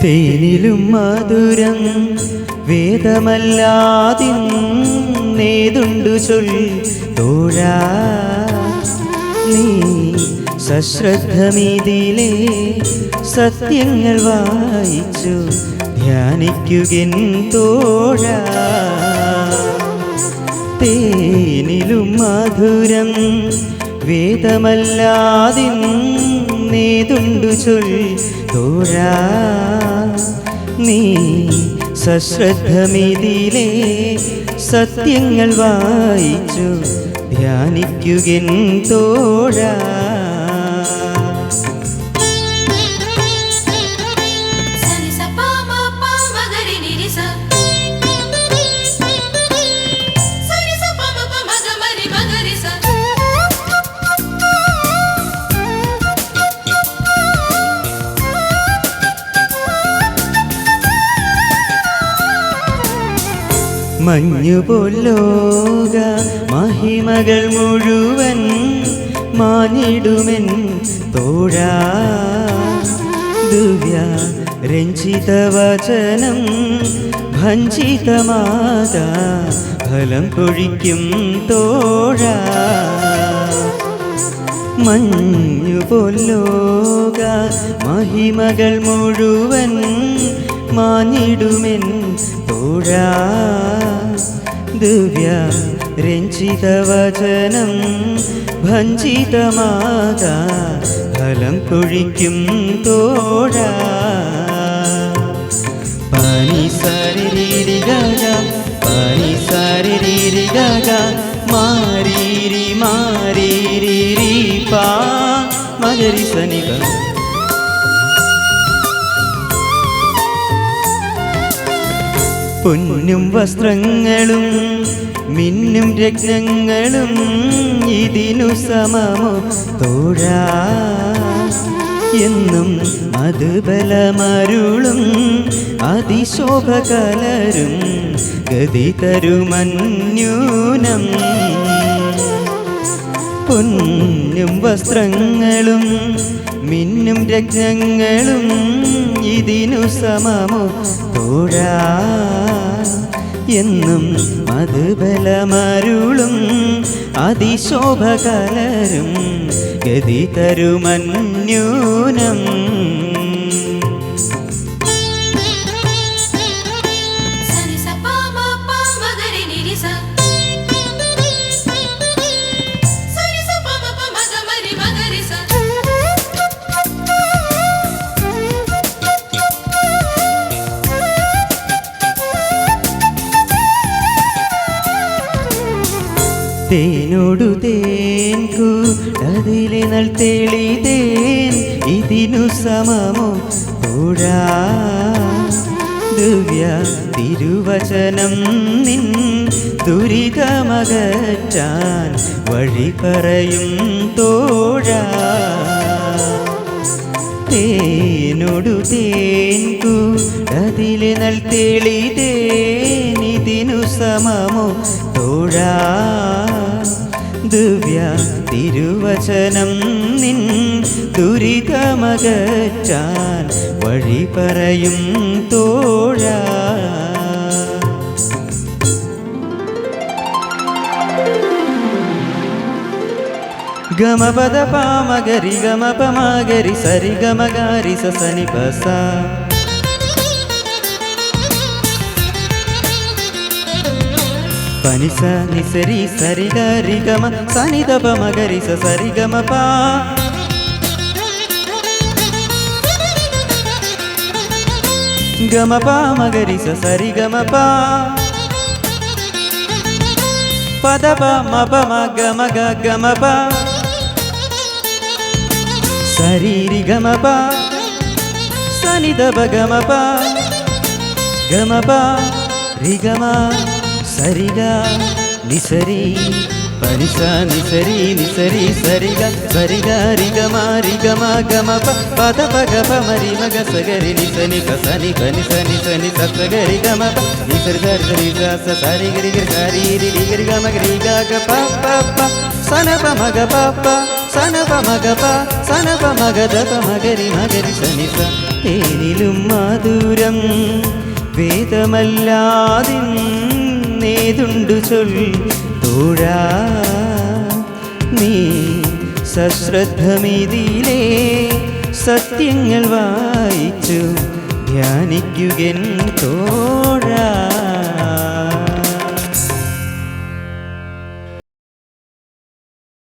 തേനിലും മധുരം വേദമല്ലാതിന്നേതുണ്ടു ചൊല്ലി തോഴാ നീ സശ്രദ്ധമിതിലെ സത്യങ്ങൾ വായിച്ചു ധ്യാനിക്കുകൻ തോഴാ തേനിലും മധുരം വേദമല്ലാതിന്നേതുണ്ടു ചൊല്ലി തോഴാ നീ സശ്രദ്ധമിതിലെ സത്യങ്ങൾ വായിച്ചു ധ്യാനിക്കുകൻ തോഴാ മഞ്ഞുപോലോക മഹിമകൾ മുഴുവൻ മാഞ്ഞിടുമെൻ തോഴാ ദിവ്യ രഞ്ജിതവചനം ഭഞ്ജിതമാതാ ഫലം പൊഴിക്കും തോഴാ മഞ്ഞുപോലോക മഹിമകൾ മുഴുവൻ മാഞ്ഞിടുമെൻ തോഴാ ദിവ്യ രഞ്ജിതവചനം ഭഞ്ജിതമാതാ ഫലം പൊഴിക്കും തോഴാ പനി സരിരി ഗഗ പനി സരിരി ഗഗ മാരീരി മാരീരി പാ മഗരി സനി ഗ പൊന്നും വസ്ത്രങ്ങളും മിന്നും രത്നങ്ങളും ഇതിനു സമമോ തോഴാ എന്നും അത് ബലമരുളും അതിശോഭ കലരും ഗതി തരുമന്യൂനം പൊന്നും വസ്ത്രങ്ങളും മിന്നും രത്നങ്ങളും ഇതിനു സമമോ തോഴാ എന്നും അത് ബലമരുളും അതിശോഭ കലരും ഗതി തരുമന്യൂനം തേനോടു തേൻ കൂടതിലെ നൽ തെളിതേൻ ഇതിനു സമമോ തോഴാ ദിവ്യ തിരുവചനം നിൻ ദുരിതമകറ്റാൻ വഴി പറയും തോഴാ തേനോടു തേൻ കൂടതിലെ നൽ തെളിതേൻ ഇതിനു സമമോ തോഴാ ദിവ്യ തിരുവചനം നിൻ ദുരിതമകറ്റാൻ വഴി പറയും തോഴാ ഗമപദ പാമഗരി ഗമപമഗരി സരി ഗമഗരി സനി പസ പനിസ നിസരി സരി ഗരി ഗമ സനി ദപ മഗരി സരി ഗമ പാ ഗമ പാ മഗരി സരി ഗമ പാ പദ പ മ പ മ ഗമ ഗ ഗമ പ സരി രി ഗമ പ സനി ദപ ഗമ പ ഗമ പ രി ഗമ സരിഗ നിസരി പരിസ നിസരി നിസരി സരിഗ സരിഗ രിഗമ രിഗമ ഗമ പദ പഗ പമരി മഗ സഗരി നിസനി സനി പനി സനി സനി സഗരി ഗമ നിസരി സരി സരി സരി ഗരി ഗരി സരി രി ഗരി ഗമ ഗരി ഗ പ പ പ സന പ മഗ പ പ സന പ മഗ പ സന പ മഗ ద ప మగరి మగరి సని స തേനിലും മധുരം വേദമല്ലാതിന്നേതുണ്ടു ചൊൽ തോഴാ നീ സശ്രദ്ധമിതിലേ സത്യങ്ങൾ വായിച്ചു ധ്യാനിക്കുകൻ തോഴാ.